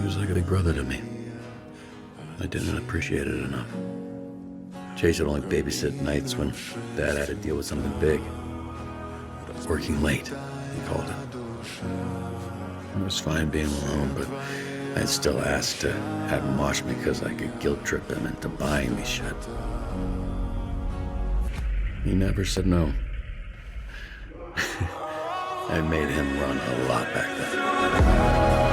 was like a big brother to me. I didn't appreciate it enough. Chase would only babysit nights when Dad had to deal with something big. Working late, he called it. It was fine being alone, but I'd still ask to have him watch me because I could guilt trip him into buying me shit. He never said no. I made him run a lot back then.